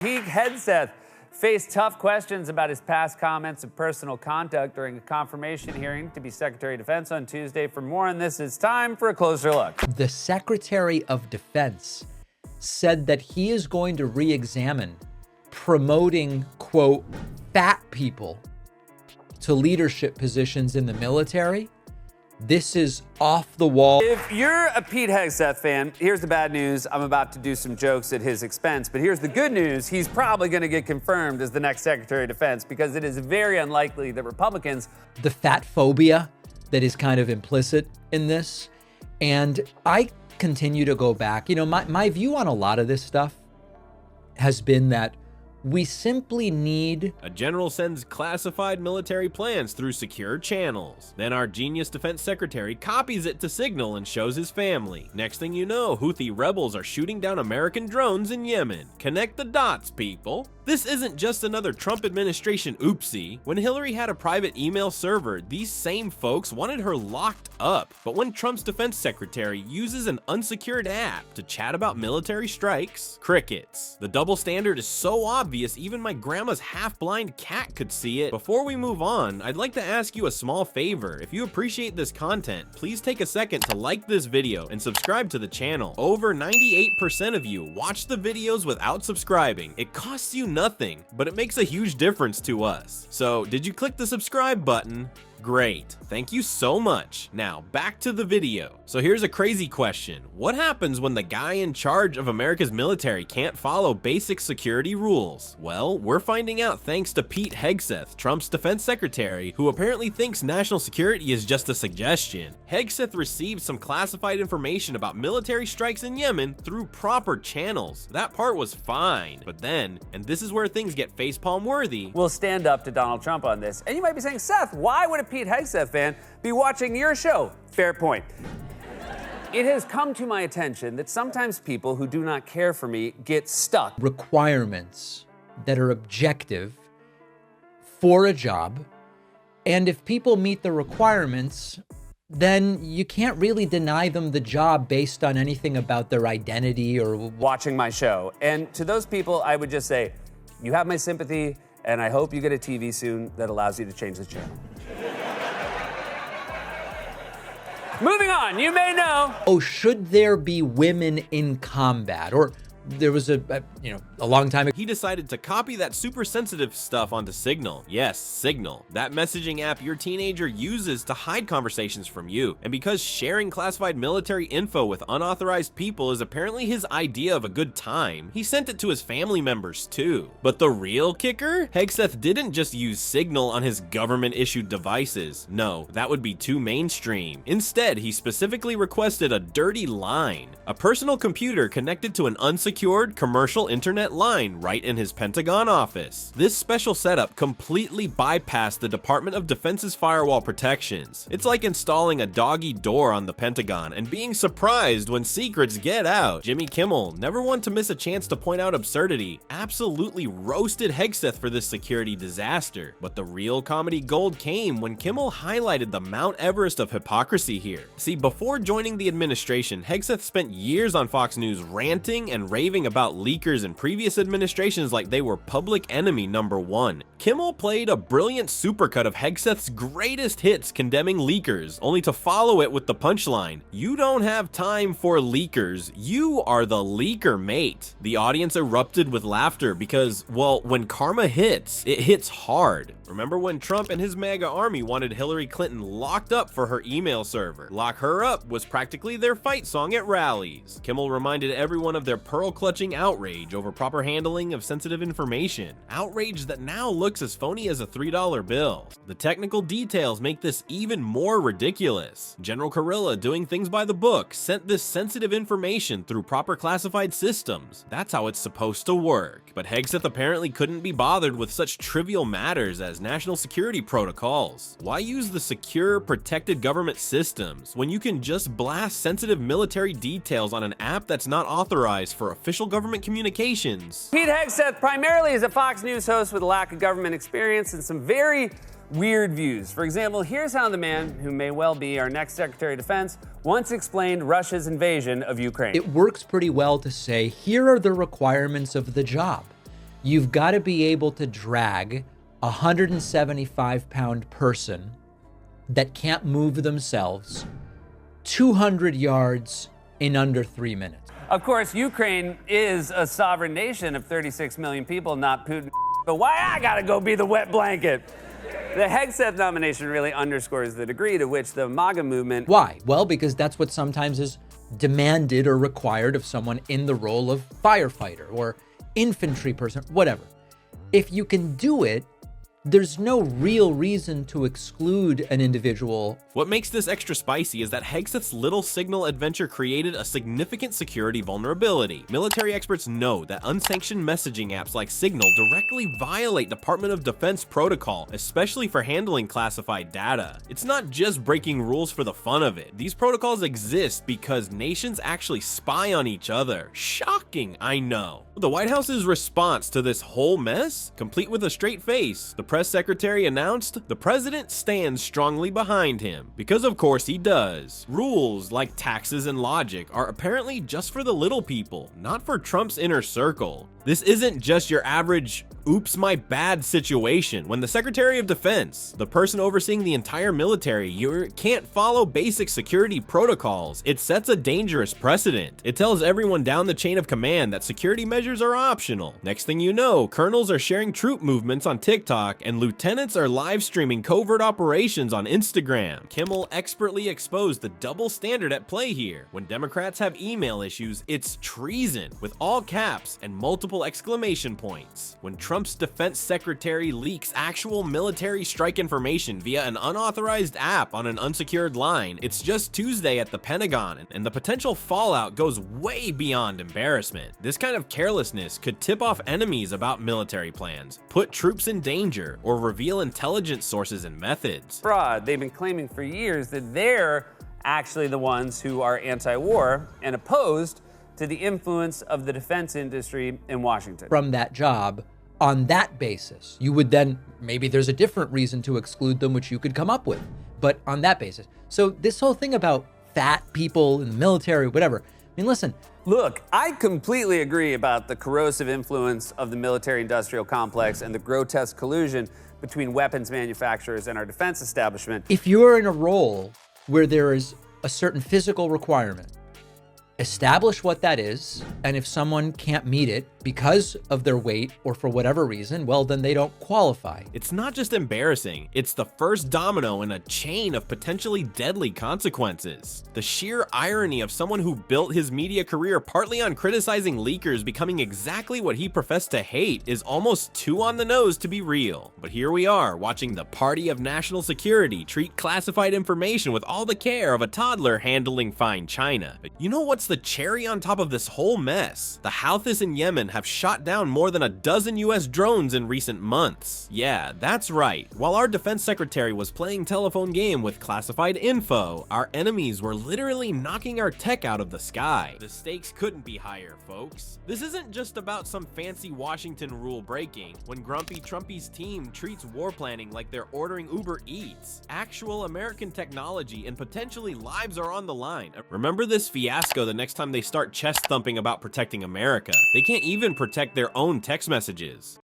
Pete Hegseth faced tough questions about his past comments and personal conduct during a confirmation hearing to be Secretary of Defense on Tuesday. For more on this, it's time for a closer look. The Secretary of Defense said that he is going to re-examine promoting, quote, fat people to leadership positions in the military. This is off the wall. If you're a Pete Hegseth fan, here's the bad news. I'm about to do some jokes at his expense, but here's the good news. He's probably going to get confirmed as the next Secretary of Defense because it is very unlikely that Republicans... The fat phobia that is kind of implicit in this. And I continue to go back. You know, my view on a lot of this stuff has been that we simply need... A general sends classified military plans through secure channels. Then our genius defense secretary copies it to Signal and shows his family. Next thing you know, Houthi rebels are shooting down American drones in Yemen. Connect the dots, people. This isn't just another Trump administration oopsie. When Hillary had a private email server, these same folks wanted her locked up. But when Trump's defense secretary uses an unsecured app to chat about military strikes, crickets. The double standard is so obvious, even my grandma's half-blind cat could see it. Before we move on, I'd like to ask you a small favor. If you appreciate this content, please take a second to like this video and subscribe to the channel. Over 98% of you watch the videos without subscribing. It costs you nothing, but it makes a huge difference to us. So, did you click the subscribe button? Great, thank you so much. Now, back to the video. So here's a crazy question. What happens when the guy in charge of America's military can't follow basic security rules? Well, we're finding out thanks to Pete Hegseth, Trump's defense secretary, who apparently thinks national security is just a suggestion. Hegseth received some classified information about military strikes in Yemen through proper channels. That part was fine. But then, and this is where things get facepalm worthy, We'll stand up to Donald Trump on this. And you might be saying, Seth, why would a Pete Hegseth fan be watching your show? Fair point. It has come to my attention that sometimes people who do not care for me get stuck. Requirements that are objective for a job. And if people meet the requirements, then you can't really deny them the job based on anything about their identity or... Watching my show. And to those people, I would just say, you have my sympathy, and I hope you get a TV soon that allows you to change the channel. Moving on, you may know. Oh, should there be women in combat? Or there was a long time ago. he decided to copy that super sensitive stuff onto Signal. Yes, Signal, that messaging app your teenager uses to hide conversations from you. And because sharing classified military info with unauthorized people is apparently his idea of a good time, he sent it to his family members too. But the real kicker? Hegseth didn't just use Signal on his government-issued devices. No, that would be too mainstream. Instead, he specifically requested a dirty line, a personal computer connected to an unsecured commercial internet line right in his Pentagon office. This special setup completely bypassed the Department of Defense's firewall protections. It's like installing a doggy door on the Pentagon and being surprised when secrets get out. Jimmy Kimmel, never one to miss a chance to point out absurdity, absolutely roasted Hegseth for this security disaster. But the real comedy gold came when Kimmel highlighted the Mount Everest of hypocrisy here. See, before joining the administration, Hegseth spent years on Fox News ranting and raving about leakers in previous administrations like they were public enemy #1. Kimmel played a brilliant supercut of Hegseth's greatest hits condemning leakers, only to follow it with the punchline, "You don't have time for leakers, you are the leaker mate." The audience erupted with laughter because, well, when karma hits, it hits hard. Remember when Trump and his MAGA army wanted Hillary Clinton locked up for her email server? Lock her up was practically their fight song at rallies. Kimmel reminded everyone of their pearl-clutching outrage over proper handling of sensitive information. Outrage that now looks as phony as a $3 bill. The technical details make this even more ridiculous. General Kurilla, doing things by the book, sent this sensitive information through proper classified systems. That's how it's supposed to work. But Hegseth apparently couldn't be bothered with such trivial matters as national security protocols. Why use the secure, protected government systems when you can just blast sensitive military details on an app that's not authorized for official government communications? Pete Hegseth primarily is a Fox News host with a lack of government experience and some very weird views. For example, here's how the man, who may well be our next Secretary of Defense, once explained Russia's invasion of Ukraine. It works pretty well to say, here are the requirements of the job. you've got to be able to drag a 175-pound person that can't move themselves 200 yards in under 3 minutes. Of course, Ukraine is a sovereign nation of 36 million people, not Putin. But why I gotta go be the wet blanket? The Hegseth nomination really underscores the degree to which the MAGA movement... Why? Well, because that's what sometimes is demanded or required of someone in the role of firefighter or infantry person, whatever. If you can do it, there's no real reason to exclude an individual. What makes this extra spicy is that Hegseth's little signal adventure created a significant security vulnerability. Military experts know that unsanctioned messaging apps like Signal directly violate Department of Defense protocol, especially for handling classified data. It's not just breaking rules for the fun of it. These protocols exist because nations actually spy on each other. Shocking, I know. The White House's response to this whole mess? Complete with a straight face. The press secretary announced, the president stands strongly behind him. Because of course he does. Rules like taxes and logic are apparently just for the little people, not for Trump's inner circle. This isn't just your average oops my bad situation. When the Secretary of Defense, the person overseeing the entire military, you can't follow basic security protocols, it sets a dangerous precedent. It tells everyone down the chain of command that security measures are optional. Next thing you know, colonels are sharing troop movements on TikTok and lieutenants are live streaming covert operations on Instagram. Kimmel expertly exposed the double standard at play here. When Democrats have email issues, it's treason with all caps and multiple exclamation points. When Trump's defense secretary leaks actual military strike information via an unauthorized app on an unsecured line, it's just Tuesday at the Pentagon, and the potential fallout goes way beyond embarrassment. This kind of carelessness could tip off enemies about military plans, put troops in danger, or reveal intelligence sources and methods. Fraud. They've been claiming for years that they're actually the ones who are anti-war and opposed to the influence of the defense industry in Washington. From that job, on that basis, you would then, maybe there's a different reason to exclude them, which you could come up with, but on that basis. So this whole thing about fat people in the military, whatever, I mean, listen. Look, I completely agree about the corrosive influence of the military-industrial complex and the grotesque collusion between weapons manufacturers and our defense establishment. If you're in a role where there is a certain physical requirement, establish what that is, and if someone can't meet it because of their weight or for whatever reason, well, then they don't qualify. It's not just embarrassing, it's the first domino in a chain of potentially deadly consequences. The sheer irony of someone who built his media career partly on criticizing leakers becoming exactly what he professed to hate is almost too on the nose to be real. But here we are, watching the party of national security treat classified information with all the care of a toddler handling fine china. But you know what's the cherry on top of this whole mess? The Houthis in Yemen have shot down more than a dozen US drones in recent months. Yeah, that's right. While our defense secretary was playing telephone game with classified info, our enemies were literally knocking our tech out of the sky. The stakes couldn't be higher, folks. This isn't just about some fancy Washington rule breaking. When Grumpy Trumpy's team treats war planning like they're ordering Uber Eats, actual American technology and potentially lives are on the line. Remember this fiasco the next time they start chest thumping about protecting America. They can't even protect their own text messages.